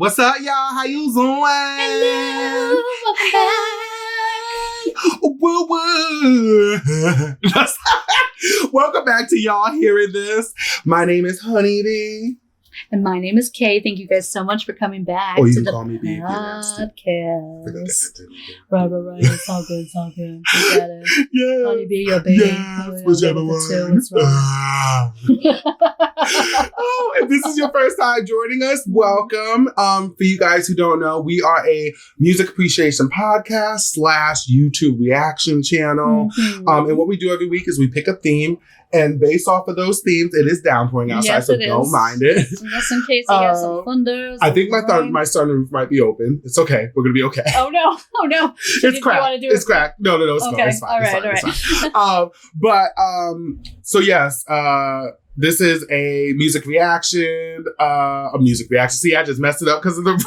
What's up, y'all? How you doing? Hello. Woo woo. Welcome back to y'all hearing this. My name is Honeybee. And my name is Kay. Thank you guys so much for coming back Or you to can the call me B if you're nasty. podcast. Right. It's all good. We got it. Yeah. Honeybee, your baby. Yes, whichever one. What's wrong? Oh, if this is your first time joining us, welcome. For you guys who don't know, we are a music appreciation podcast / YouTube reaction channel. Mm-hmm. And what we do every week is we pick a theme, and based off of those themes, it is downpouring outside, Yes, so it don't is. mind it. Just in case you have some thunders. I think my sunroof might be open. It's okay. We're gonna be okay. Oh no. It's cracked. It's cracked. No, it's fine. Okay. It's fine. All right. So yes, this is a music reaction. See, I just messed it up because of the rain.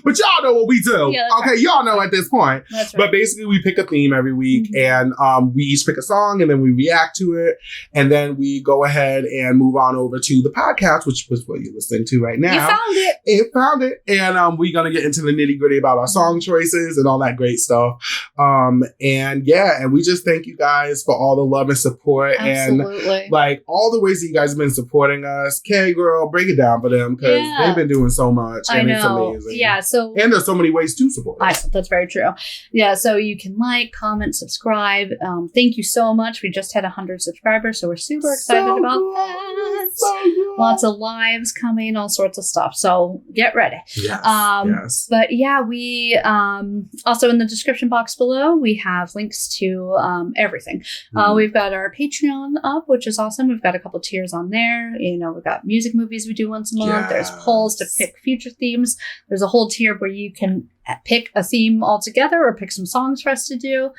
But y'all know what we do. Yeah, okay, y'all know at this point. That's right. But basically, we pick a theme every week, and we each pick a song, and then we react to it, and then we go ahead and move on over to the podcast, which was what you're listening to right now. You found it. It found it, and we're gonna get into the nitty gritty about our song choices and all that great stuff. And we just thank you guys for all the love and support, Absolutely. and like all the ways that you guys have been supporting us. K girl, break it down for them because they've been doing so much, and it's amazing. Yeah. So and there's so many ways to support us. That's very true. Yeah, so you can like, comment, subscribe. Thank you so much. We just had 100 subscribers, so we're super excited about that. Lots of lives coming, all sorts of stuff. So get ready. Yes. But yeah, we also in the description box below, we have links to everything. We've got our Patreon up, which is awesome. We've got a couple tiers on there. You know, we've got music movies we do once a month. There's polls to pick future themes. There's a whole tier where you can pick a theme altogether or pick some songs for us to do.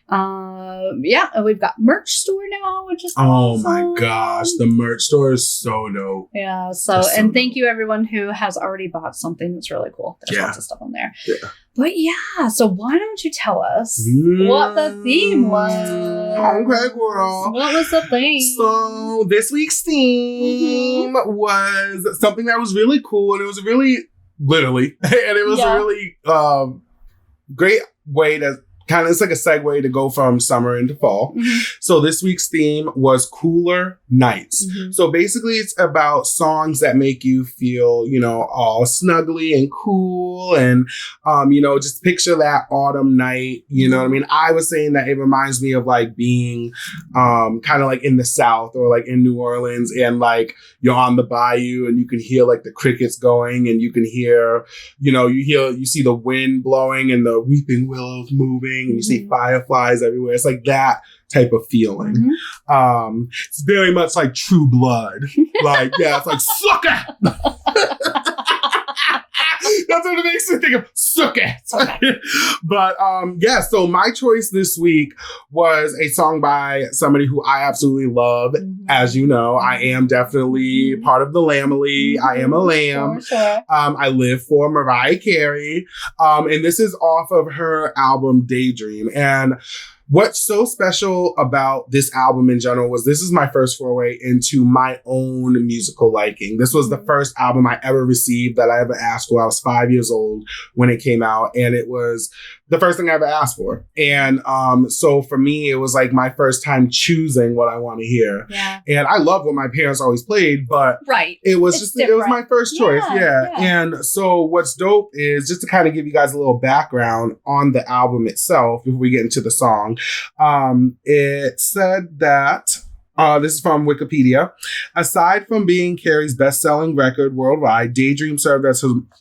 And we've got merch store now, which is awesome. My gosh, the merch store is so dope. Yeah, thank you everyone who has already bought something that's really cool. There's lots of stuff on there. Yeah. But yeah, so why don't you tell us what the theme was? Okay, girl. What was the theme? So this week's theme was something that was really cool, and it was really literally, and it was a really great way to kind of, it's like a segue to go from summer into fall. So this week's theme was Cooler Nights. So basically it's about songs that make you feel, all snuggly and cool, and just picture that autumn night, you know what I mean? I was saying that it reminds me of like being kind of like in the South or like in New Orleans, and like you're on the bayou and you can hear like the crickets going, and you can hear, you see the wind blowing and the weeping willows moving, and you see fireflies everywhere. It's like that type of feeling. It's very much like True Blood. Like, it's like, sucker! That's what it makes me think of, sucker! But, so my choice this week was a song by somebody who I absolutely love. As you know, I am definitely part of the Lamely. I am a lamb. Sure. I live for Mariah Carey. And this is off of her album Daydream. And what's so special about this album in general was this is my first foray into my own musical liking. This was the first album I ever received that I ever asked for. I was 5 years old when it came out, and it was the first thing I ever asked for. And so for me, it was like my first time choosing what I want to hear. Yeah. And I love what my parents always played, but it was it was my first choice. Yeah. And so what's dope is, just to kind of give you guys a little background on the album itself before we get into the song. It said that this is from Wikipedia. Aside from being Carey's best-selling record worldwide, Daydream served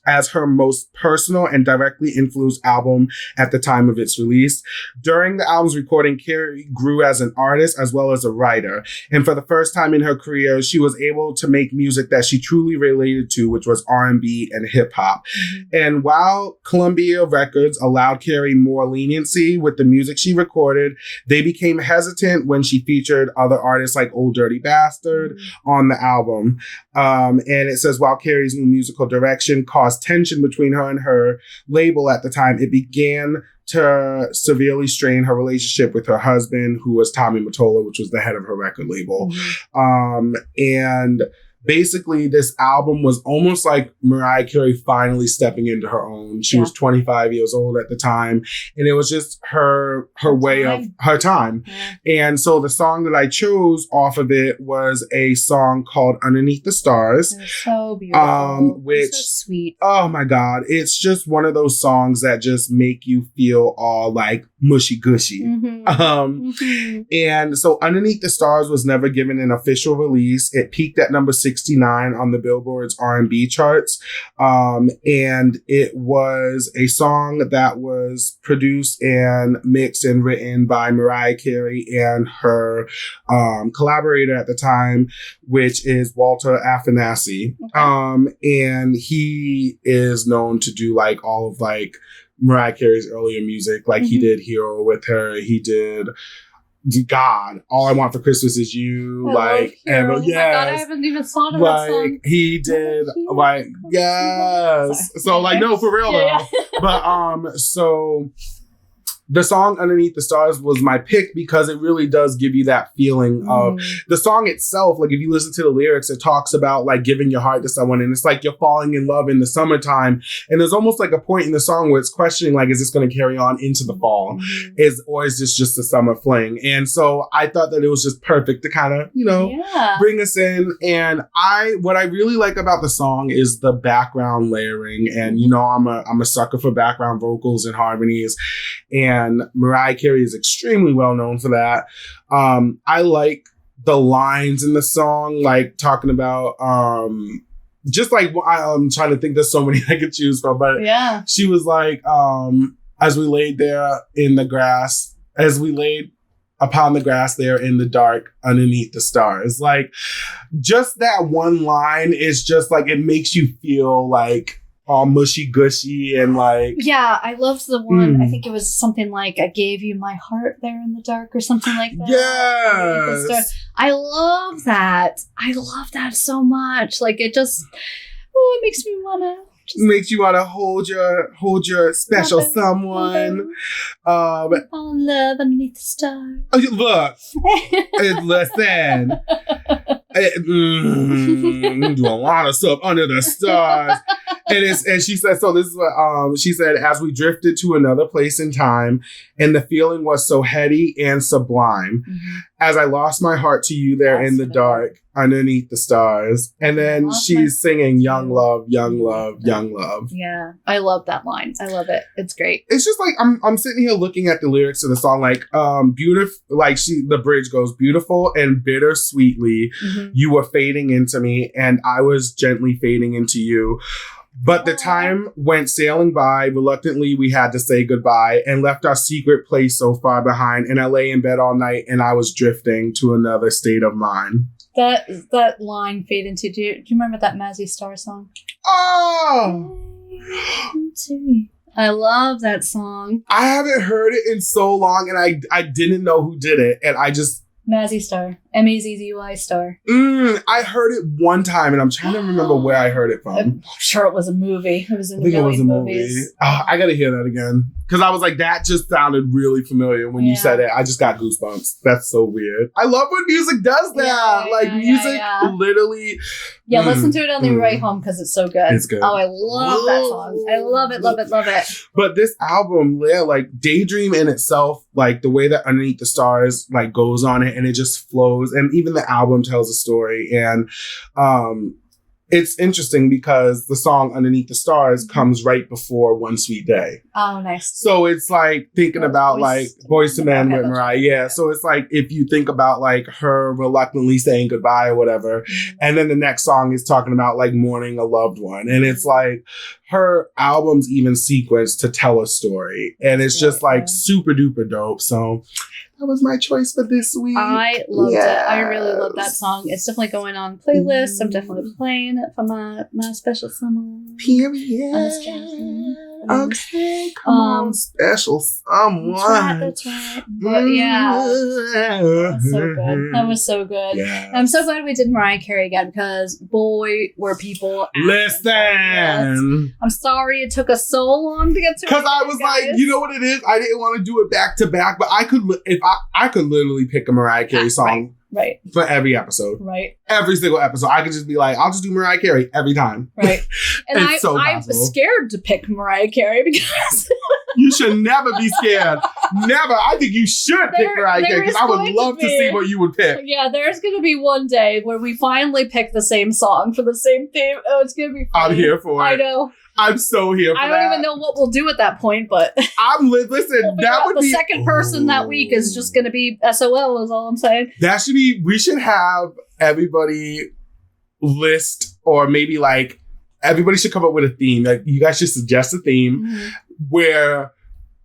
as her most personal and directly influenced album at the time of its release. During the album's recording, Carey grew as an artist as well as a writer. And for the first time in her career, she was able to make music that she truly related to, which was R&B and hip-hop. And while Columbia Records allowed Carey more leniency with the music she recorded, they became hesitant when she featured other artists like Old Dirty Bastard on the album. And it says, while Carey's new musical direction caused tension between her and her label at the time, it began to severely strain her relationship with her husband, who was Tommy Mottola, which was the head of her record label. And basically this album was almost like Mariah Carey finally stepping into her own. She was 25 years old at the time, and it was just her way of her time. Yeah. And so the song that I chose off of it was a song called Underneath the Stars. It's so beautiful. Which, so sweet. Oh my God. It's just one of those songs that just make you feel all like mushy gushy. And so Underneath the Stars was never given an official release. It peaked at number 69 on the Billboard's R&B charts. And it was a song that was produced and mixed and written by Mariah Carey and her collaborator at the time, which is Walter Afanasi. And he is known to do like all of like Mariah Carey's earlier music. Like he did Hero with her. He did God, All I Want for Christmas Is You. Like, and, oh my God, I haven't even thought of that song. He did like, yes. So like, no, for real though. But so the song Underneath the Stars was my pick because it really does give you that feeling of the song itself. Like if you listen to the lyrics, it talks about like giving your heart to someone, and it's like you're falling in love in the summertime. And there's almost like a point in the song where it's questioning like, is this going to carry on into the fall? Or is this just a summer fling? And so I thought that it was just perfect to kind of, bring us in. And what I really like about the song is the background layering. And, I'm a sucker for background vocals and harmonies. And Mariah Carey is extremely well known for that. I like the lines in the song, like talking about, just like I'm trying to think, there's so many I could choose from, but she was like, as we laid upon the grass there in the dark underneath the stars. Like just that one line is just like, it makes you feel like all mushy gushy and like. Yeah, I loved the one. I think it was something like, I gave you my heart there in the dark or something like that. Yes. I love that. I love that so much. Like it just, it makes me makes you want to hold your special someone. Fall in love underneath the stars. Oh, look. Listen. Do a lot of stuff under the stars. And she said, so this is what she said, as we drifted to another place in time, and the feeling was so heady and sublime, as I lost my heart to you there in the dark, underneath the stars. And then she's singing young love, young love, young love. Yeah, I love that line. I love it. It's great. It's just like, I'm sitting here looking at the lyrics of the song, like, beautiful, like the bridge goes, beautiful and bittersweetly, you were fading into me and I was gently fading into you. But the time went sailing by. Reluctantly, we had to say goodbye and left our secret place so far behind. And I lay in bed all night and I was drifting to another state of mind. That line, fade into. Do you remember that Mazzy Star song? Oh! I love that song. I haven't heard it in so long, and I didn't know who did it. And I just... Mazzy Star. M-A-Z-Z-Y Star. I heard it one time, and I'm trying to remember where I heard it from. I'm sure it was a movie. It was in a movie. Oh, I gotta hear that again. Because I was like, that just sounded really familiar when you said it. I just got goosebumps. That's so weird. I love when music does that. Music literally... Yeah, listen to it on the way home because it's so good. It's good. Oh, I love that song. I love it, love it, love it. But this album, like Daydream in itself, like the way that Underneath the Stars like goes on it and it just flows. And even the album tells a story. And it's interesting because the song Underneath the Stars comes right before One Sweet Day. Oh, nice. So it's like thinking about like Boyz II Men with Mariah. Yeah. So it's like if you think about like her reluctantly saying goodbye or whatever. And then the next song is talking about like mourning a loved one. And it's like her albums even sequence to tell a story. And it's just like super duper dope. So that was my choice for this week. I loved it. I really love that song. It's definitely going on playlists. I'm definitely playing it for my special someone. Period. Okay, come on, special someone. That's right. But yeah, that was so good. That was so good. Yes. I'm so glad we did Mariah Carey again because boy, were people listen. I'm sorry it took us so long to get to it. Because I was like, you know what it is? I didn't want to do it back to back, but I could, if I could literally pick a Mariah Carey song Right. For every episode. Right. Every single episode. I could just be like, I'll just do Mariah Carey every time. Right. And I'm possible. scared to pick Mariah Carey because... You should never be scared. Never. I think you should pick Mariah Carey because I would love to see what you would pick. Yeah, there's going to be one day where we finally pick the same song for the same theme. Oh, it's going to be funny. I'm here for it. I know. I'm so here for that. I don't even know what we'll do at that point, but... listen, that would be... The second person that week is just going to be SOL, is all I'm saying. That should be... We should have everybody list, or maybe like, everybody should come up with a theme. Like, you guys should suggest a theme where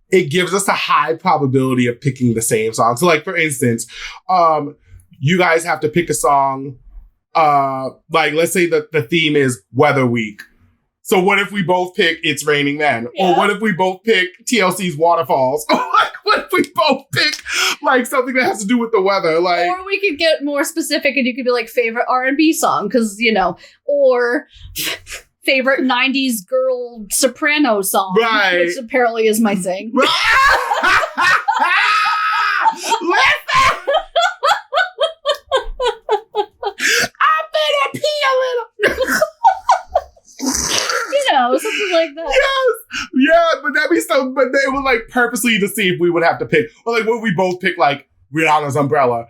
it gives us a high probability of picking the same song. So, like, for instance, you guys have to pick a song, like, let's say that the theme is Weather Week. So what if we both pick It's Raining Men? Yeah. Or what if we both pick TLC's Waterfalls? Or like, what if we both pick like something that has to do with the weather? Like, or we could get more specific and you could be like favorite R&B song, because, you know, or favorite 90s girl soprano song, right? Which apparently is my thing. Listen! I'm gonna pee a little. You know, something like that. Yes, yeah, but that'd be so. But they would like purposely to see if we would have to pick, or like, would we both pick like Rihanna's Umbrella?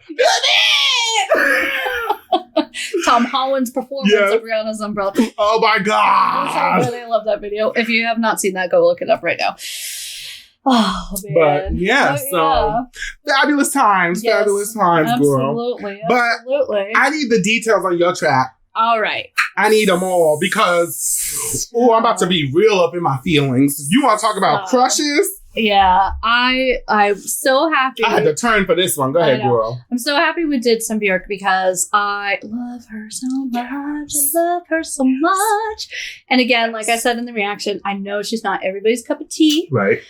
Tom Holland's performance of Rihanna's Umbrella. Oh my god! I love that video. If you have not seen that, go look it up right now. Oh man! But yeah, fabulous times, fabulous times, girl. Absolutely. But I need the details on your track. All right. I need them all because, I'm about to be real up in my feelings. You want to talk about crushes? Yeah, I'm so happy. I had to turn for this one. Go ahead, girl. I'm so happy we did some Bjork because I love her so much. I love her so much. And again, like I said in the reaction, I know she's not everybody's cup of tea. Right.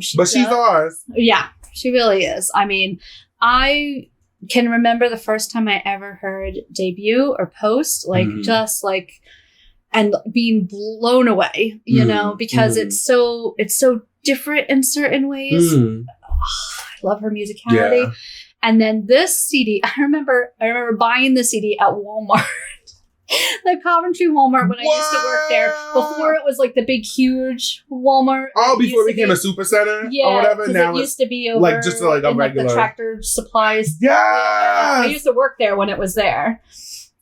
She's ours. Yeah, she really is. I mean, I can remember the first time I ever heard Debut or Post, like just like, and being blown away, you know, because it's so different in certain ways. Oh, I love her musicality. Yeah. And then this CD, I remember buying the CD at Walmart. The Coventry Walmart when I used to work there, before it was like the big huge Walmart. Oh, before it became a super center or whatever. Now it used to be over like just like a regular, like the Tractor Supplies. Yeah, I used to work there when it was there.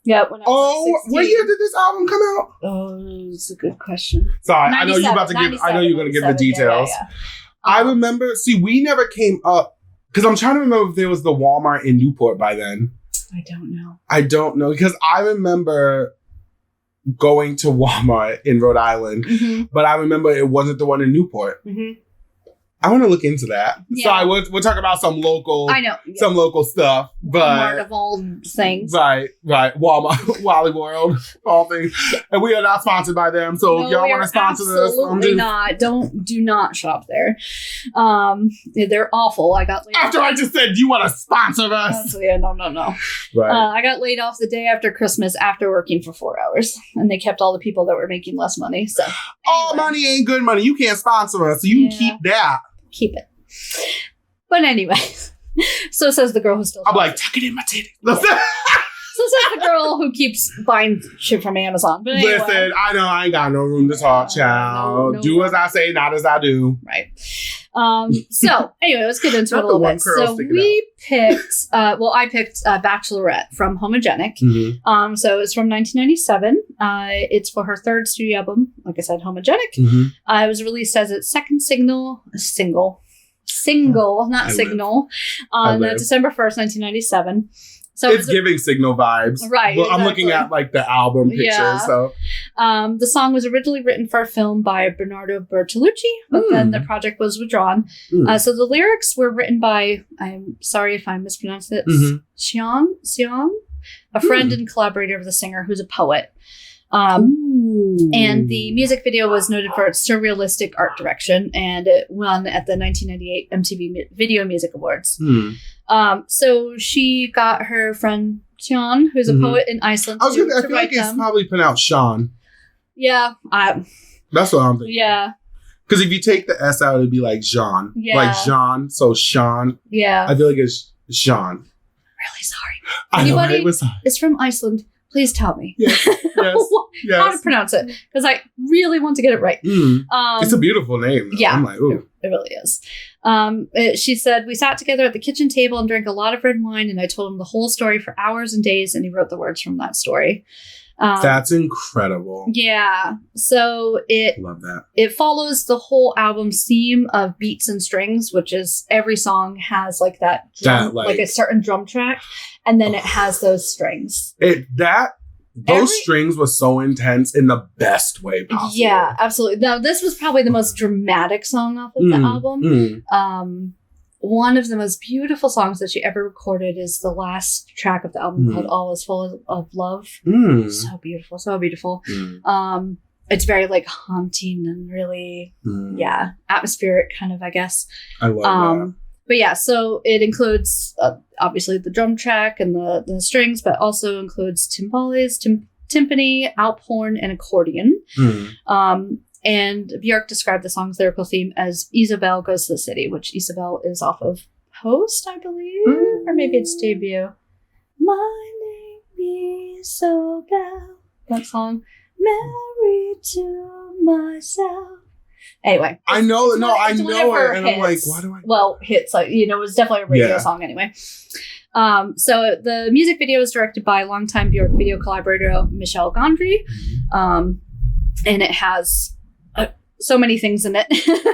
Yeah. When I was like 16. What year did this album come out? Oh, it's a good question. Sorry, I know you're about to give. I know you're going to give the details. Yeah. I remember. See, we never came up because I'm trying to remember if there was the Walmart in Newport by then. I don't know because I remember going to Walmart in Rhode Island, but I remember it wasn't the one in Newport. I want to look into that. Yeah. So we'll talk about some local, some local stuff, but Walmart of all things, right, Walmart, Wally World, all things, and we are not sponsored by them. So if y'all want to sponsor us, absolutely not. Do not shop there. They're awful. I got laid after I just said you want to sponsor us. No. Right. I got laid off the day after Christmas after working for 4 hours, and they kept all the people that were making less money. So all money ain't good money. You can't sponsor us, so you can keep that. Keep it. But anyway, so says the girl who still. I'm like, tuck it in my titty. So says the girl who keeps buying shit from Amazon. But anyway. Listen, I know I ain't got no room to talk, child. No do as I say, not as I do. Right. So anyway, let's get into it a little bit. So we picked, I picked Bachelorette from Homogenic. So it's from 1997. It's for her third studio album, like I said, Homogenic. It was released as its second single, not signal, on December 1st, 1997. So it's giving Signal vibes. Right. Well, I'm looking at like the album picture. So the song was originally written for a film by Bernardo Bertolucci, but then the project was withdrawn. So the lyrics were written by, I'm sorry if I mispronounced it, Xiong, a friend and collaborator of the singer who's a poet. And the music video was noted for its surrealistic art direction, and it won at the 1998 MTV Video Music Awards. So she got her friend Sean, who's a poet in Iceland. I feel like it's probably pronounced Sean. Yeah, that's what I'm thinking. Yeah, because if you take the S out, it'd be like Jean, like Jean. So Sean. Yeah, I feel like it's Sean. Really. sorry. Anybody is from Iceland, please tell me. Yes. How to pronounce it, because I really want to get it right. It's a beautiful name, though. Yeah, I'm like, ooh. It really is. She said, we sat together at the kitchen table and drank a lot of red wine, and I told him the whole story for hours and days, and he wrote the words from that story. That's incredible. Yeah. So love that. It follows the whole album's theme of beats and strings, which is every song has like that drum, like a certain drum track, and then it has those strings. Those strings were so intense in the best way possible. Yeah, absolutely. Now, this was probably the most dramatic song off of the album. One of the most beautiful songs that she ever recorded is the last track of the album called All Is Full of Love. So beautiful, so beautiful. It's very like haunting and really, atmospheric kind of, I guess. I love that. But yeah, so it includes obviously the drum track and the strings, but also includes timbales, timpani, alp horn, and accordion. And Bjork described the song's lyrical theme as Isabel Goes to the City, which Isabel is off of Host, I believe, or maybe it's debut. My name is Isabel. That song. Married to myself. Anyway. I know it, and I'm like, why do I? Well, hits, like, it was definitely a radio song anyway. So the music video was directed by longtime Bjork video collaborator Michel Gondry. And it has so many things in it.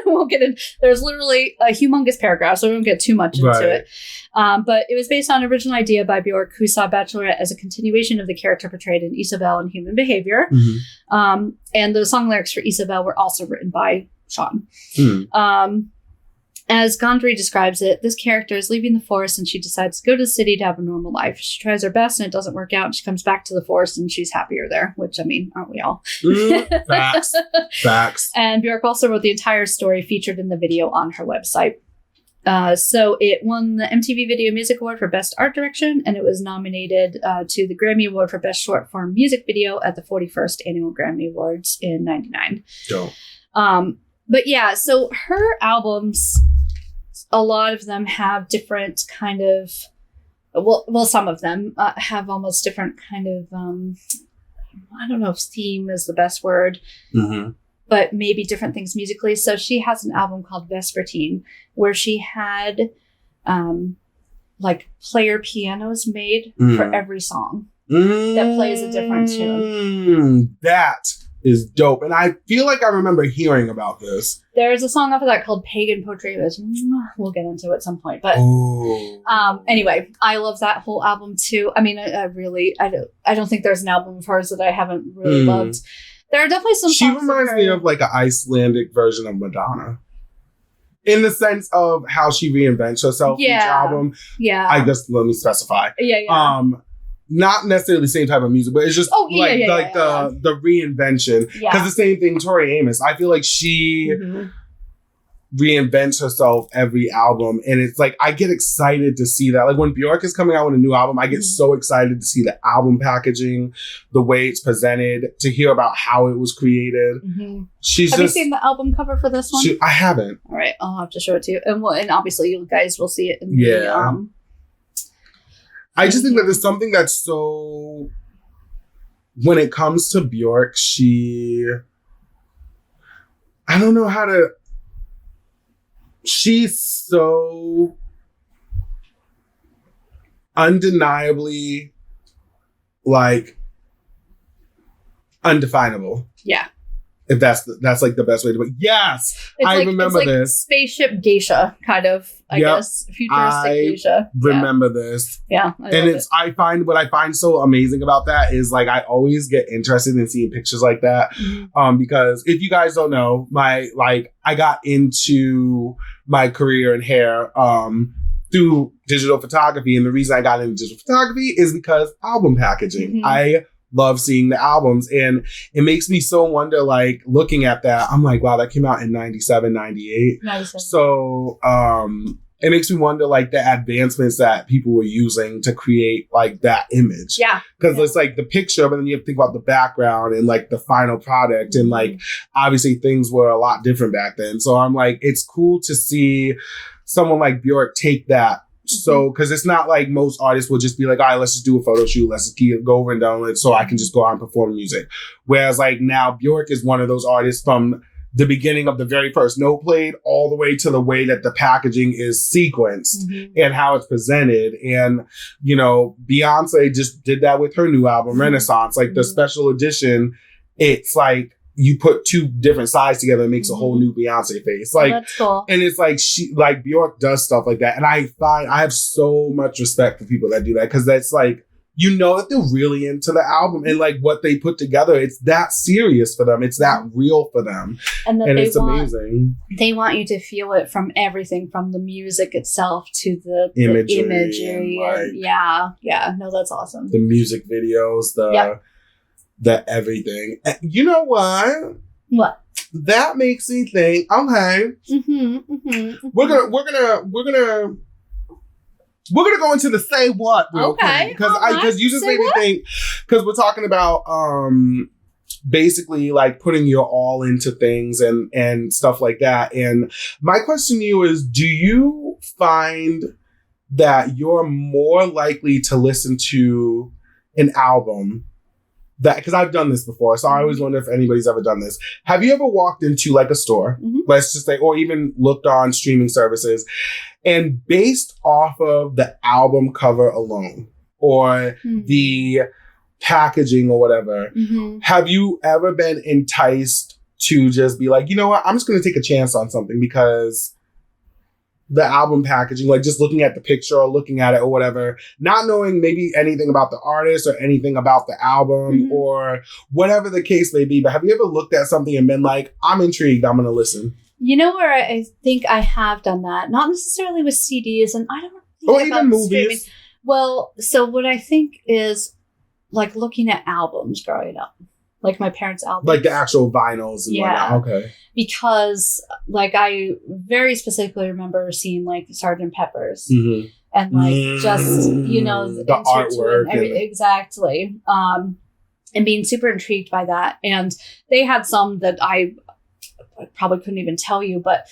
We'll get in. There's literally a humongous paragraph, so we won't get too much into it. But it was based on an original idea by Bjork, who saw Bachelorette as a continuation of the character portrayed in Isabel and Human Behavior. And the song lyrics for Isabel were also written by Sean. As Gondry describes it, this character is leaving the forest and she decides to go to the city to have a normal life. She tries her best and it doesn't work out. And she comes back to the forest and she's happier there, which, I mean, aren't we all? Facts. And Bjork also wrote the entire story featured in the video on her website. So it won the MTV Video Music Award for Best Art Direction, and it was nominated to the Grammy Award for Best Short Form Music Video at the 41st Annual Grammy Awards in '99. Dope. But yeah, so her albums, a lot of them have different kind of, well, some of them have almost different kind of, I don't know if theme is the best word, but maybe different things musically. So she has an album called Vespertine, where she had like player pianos made for every song that plays a different tune. That is dope. And I feel like I remember hearing about this. There's a song off of that called Pagan Poetry, which we'll get into at some point. But anyway, I love that whole album too. I mean, I don't think there's an album of hers that I haven't really loved. There are definitely some songs. She reminds me of like an Icelandic version of Madonna. In the sense of how she reinvents herself each album. Yeah. I guess, let me specify. Yeah. Not necessarily the same type of music, but it's just the reinvention. Because the same thing, Tori Amos, I feel like she reinvents herself every album. And it's like, I get excited to see that. Like when Bjork is coming out with a new album, I get so excited to see the album packaging, the way it's presented, to hear about how it was created. Have you seen the album cover for this one? I haven't. All right, I'll have to show it to you. And obviously you guys will see it in the I just think that there's something that's so, when it comes to Bjork, I don't know how to, she's so undeniably like undefinable. Yeah. If that's like the best way to put it. Yes, I remember this. Spaceship geisha, kind of, I guess. Futuristic geisha. Remember this. Yeah. I find what I find so amazing about that is like I always get interested in seeing pictures like that. Because if you guys don't know, I got into my career in hair through digital photography. And the reason I got into digital photography is because album packaging. I love seeing the albums, and it makes me so wonder, like looking at that, I'm like, wow, that came out in 97, 98. So it makes me wonder like the advancements that people were using to create like that image. Because it's like the picture, but then you have to think about the background and like the final product, and like obviously things were a lot different back then. So I'm like, it's cool to see someone like Bjork take that So, because it's not like most artists will just be like, all right, let's just do a photo shoot. Let's just go over and download it so I can just go out and perform music. Whereas like now Bjork is one of those artists from the beginning of the very first note played all the way to the way that the packaging is sequenced and how it's presented. And, you know, Beyonce just did that with her new album, Renaissance. Like the special edition, it's like you put two different sides together and makes a whole new Beyonce face. Like, that's cool. And it's like Bjork does stuff like that. And I have so much respect for people that do that, because that's like, you know that they're really into the album and like what they put together. It's that serious for them. It's that real for them. And it's amazing. They want you to feel it from everything, from the music itself to the imagery. And no, that's awesome. The music videos, the everything. And you know what? What? That makes me think, okay, we're gonna go into the say what real quick, because you just made me think, because we're talking about basically like putting your all into things and stuff like that. And my question to you is, do you find that you're more likely to listen to an album that, because I've done this before, so I always wonder if anybody's ever done this. Have you ever walked into like a store, let's just say, or even looked on streaming services, and based off of the album cover alone or the packaging or whatever, have you ever been enticed to just be like, you know what, I'm just going to take a chance on something because the album packaging, like just looking at the picture or looking at it or whatever, not knowing maybe anything about the artist or anything about the album or whatever the case may be, but have you ever looked at something and been like, I'm intrigued, I'm going to listen? You know where I think I have done that? Not necessarily with CDs, and I don't think or even movies. Streaming. Well, so what I think is like looking at albums growing up. Like my parents' albums. Like the actual vinyls and whatnot. Okay. Because like I very specifically remember seeing like Sgt. Pepper's and like just, you know, the artwork. Exactly. And being super intrigued by that. And they had some that I probably couldn't even tell you, but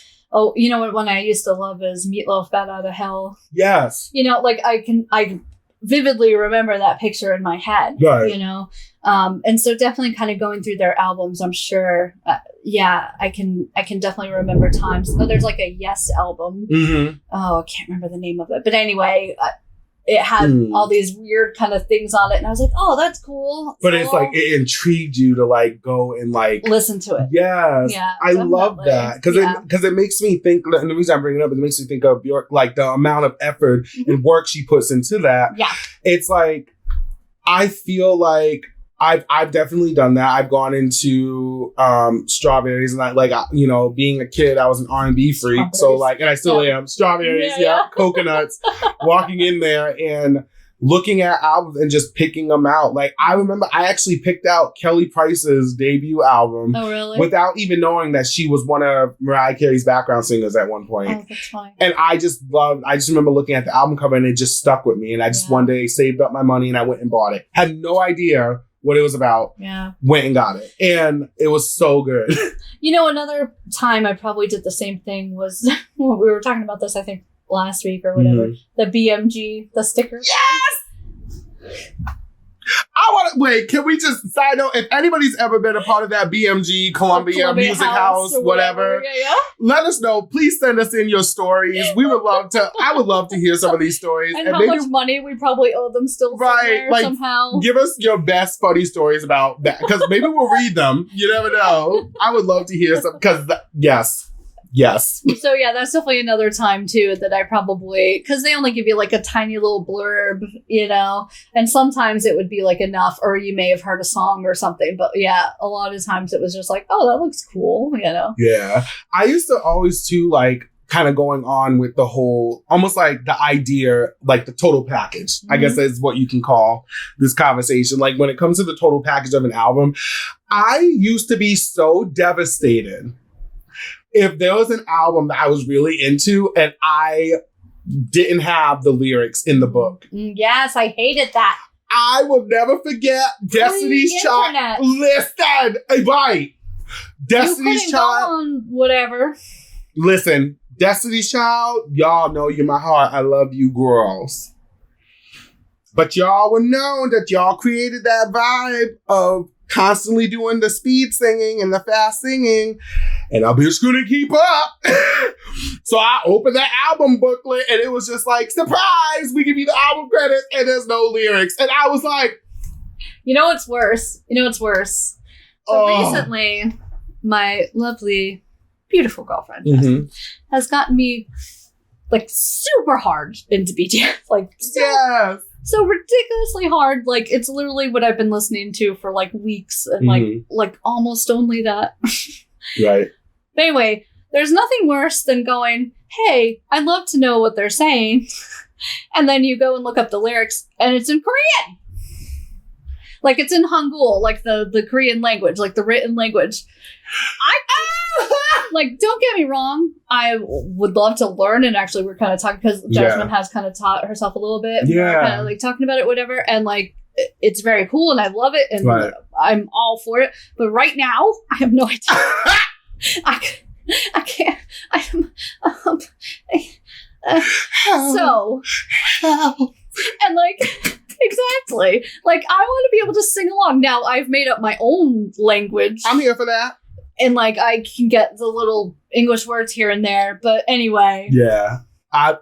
you know what one I used to love is Meatloaf Bat Out of Hell. Yes. You know, like I vividly remember that picture in my head, you know? And so definitely kind of going through their albums, I'm sure, I can definitely remember times. Oh, there's like a Yes album. Oh, I can't remember the name of it. But anyway, it had all these weird kind of things on it. And I was like, oh, that's cool. But it's like, it intrigued you to like go and like listen to it. Yes. Yeah, I love that. Because it makes me think, and the reason I'm bringing it up, it makes me think of Bjork, like the amount of effort and work she puts into that. Yeah. It's like, I feel like I've definitely done that. I've gone into strawberries, and you know, being a kid, I was an R&B freak. So like, and I still am. Strawberries, coconuts, walking in there and looking at albums and just picking them out. Like I remember I actually picked out Kelly Price's debut album. Oh, really? Without even knowing that she was one of Mariah Carey's background singers at one point. Oh, that's funny. And I just remember looking at the album cover and it just stuck with me. And I just one day saved up my money and I went and bought it. Had no idea what it was about. Yeah. Went and got it. And it was so good. You know, another time I probably did the same thing was when we were talking about this, I think last week or whatever. The BMG, the sticker. Yes! I want to wait. Can we just side note? If anybody's ever been a part of that BMG Columbia Music House, whatever, let us know. Please send us in your stories. We would love to. I would love to hear some of these stories and how much money we probably owe them still. Right, like somehow. Give us your best funny stories about that because maybe we'll read them. You never know. I would love to hear some because Yes. So yeah, that's definitely another time too that I probably, because they only give you like a tiny little blurb, you know, and sometimes it would be like enough, or you may have heard a song or something. But yeah, a lot of times it was just like, oh, that looks cool, you know. Yeah, I used to always too like kind of going on with the whole, almost like the idea, like the total package. I guess that's what you can call this conversation. Like when it comes to the total package of an album, I used to be so devastated if there was an album that I was really into and I didn't have the lyrics in the book. Yes, I hated that. I will never forget Destiny's Child. Listen, right. Destiny's Child. Go on whatever. Listen, Destiny's Child, y'all know you're my heart. I love you, girls. But y'all were known that y'all created that vibe of constantly doing the speed singing and the fast singing. And I'm just gonna keep up. So I opened that album booklet and it was just like, surprise, we give you the album credits and there's no lyrics. And I was like, you know what's worse? So recently, my lovely, beautiful girlfriend has gotten me like super hard into BTS. Like, so ridiculously hard. Like, it's literally what I've been listening to for like weeks and like almost only that. Right. But anyway, there's nothing worse than going, hey, I'd love to know what they're saying. And then you go and look up the lyrics and it's in Korean. Like, it's in Hangul, like the Korean language, like the written language. Like, don't get me wrong. I would love to learn. And actually, we're kind of talking because Jasmine has kind of taught herself a little bit. Yeah. We're kind of like talking about it, whatever. And like, it's very cool and I love it. And I'm all for it. But right now, I have no idea. I can't. So, and like, exactly. Like, I want to be able to sing along. Now, I've made up my own language. I'm here for that. And like, I can get the little English words here and there. But anyway. Yeah. I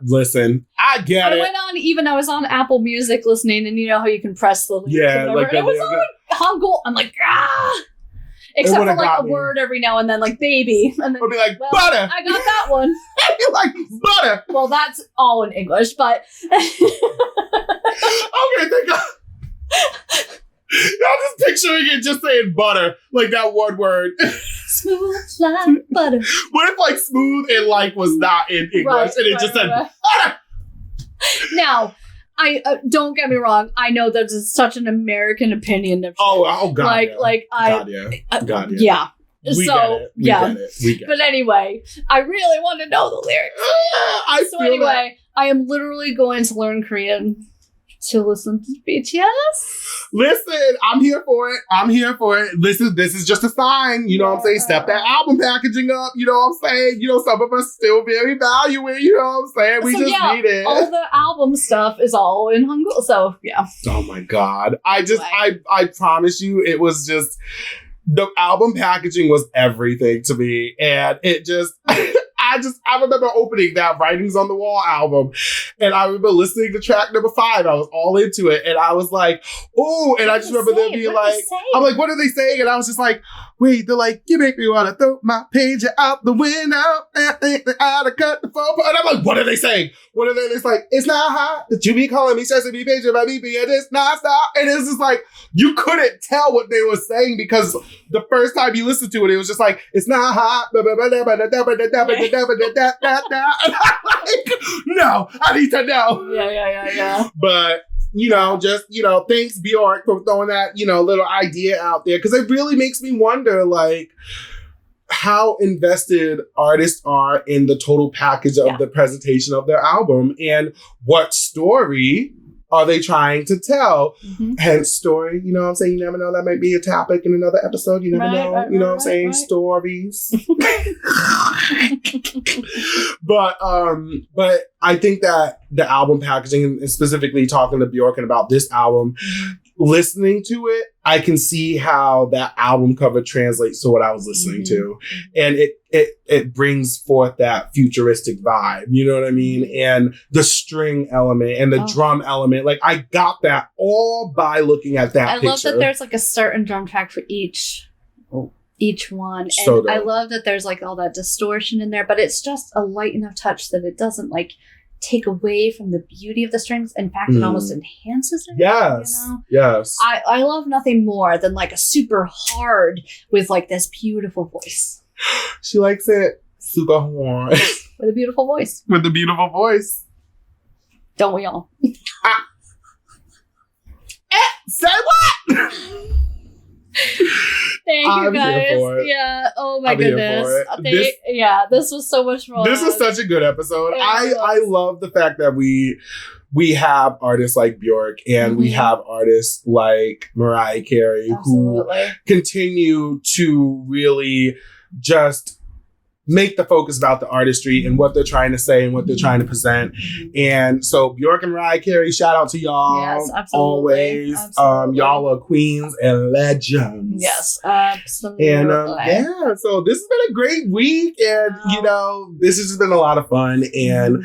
get it. I was on Apple Music listening, and you know how you can press the link. Yeah. Like it was on Hangul. I'm like, except for like a word every now and then, like baby. And then I'll be like, butter. I got that one. You're like, butter. Well, that's all in English, but. Okay, thank God. I'm just picturing it just saying butter, like that one word. Smooth like butter. What if like smooth and like was not in English and it just said butter? Now, I don't get me wrong. I know that it's such an American opinion of shit. Oh God. God, yeah. We get it. But anyway, I really want to know the lyrics. I am literally going to learn Korean to listen to BTS. Listen, I'm here for it. This is just a sign. You know what I'm saying? Step that album packaging up. You know what I'm saying? You know, some of us still very value it. You know what I'm saying? We need it. All the album stuff is all in Hangul. So, yeah. Oh, my God. I promise you, it was just... The album packaging was everything to me. And it just... I remember opening that Writings on the Wall album, and I remember listening to track number 5. I was all into it, and I was like, "Oh!" And I just remember them being like, "I'm like, what are they saying?" And I was just like, "Wait, they're like, you make me want to throw my pager out the window, out of cut the phone." And I'm like, "What are they saying? What are they?" It's like, "It's not hot that you be calling me, stressing me, pager by me, and it's not stop." And it's just like you couldn't tell what they were saying because the first time you listened to it, it was just like, "It's not hot." And I'm like, no, I need to know. Yeah. But, thanks Bjork for throwing that, little idea out there. Because it really makes me wonder, like, how invested artists are in the total package of the presentation of their album and what story are they trying to tell? Hence story, you know what I'm saying? You never know. That might be a topic in another episode. You never know. You know what I'm saying? Stories. But I think that the album packaging, and specifically talking to Bjork and about this album, listening to it, I can see how that album cover translates to what I was listening to. And it brings forth that futuristic vibe, you know what I mean? And the string element and the drum element, like I got that all by looking at that picture. I love that there's like a certain drum track for each one. And I love that there's like all that distortion in there, but it's just a light enough touch that it doesn't like take away from the beauty of the strings. In fact, it almost enhances it. Yes. Yes. I love nothing more than like a super hard with like this beautiful voice. She likes it super hard. With a beautiful voice. With a beautiful voice. Don't we all? Say what? Thank you, guys. Yeah. Oh my goodness. This was so much fun. This was such a good episode. I love the fact that we have artists like Bjork and we have artists like Mariah Carey who continue to really just make the focus about the artistry and what they're trying to say and what they're trying to present. And so Bjork and Mariah Carey, shout out to y'all. Yes, absolutely. Always. Absolutely. Y'all are queens and legends. Yes, absolutely. And yeah, so this has been a great week. And, you know, this has been a lot of fun. And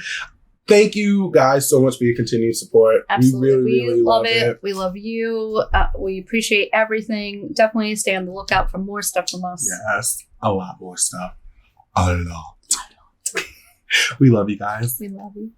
thank you guys so much for your continued support. Absolutely. We really love it. We love you. We appreciate everything. Definitely stay on the lookout for more stuff from us. Yes, a lot more stuff. A lot. We love you guys. We love you.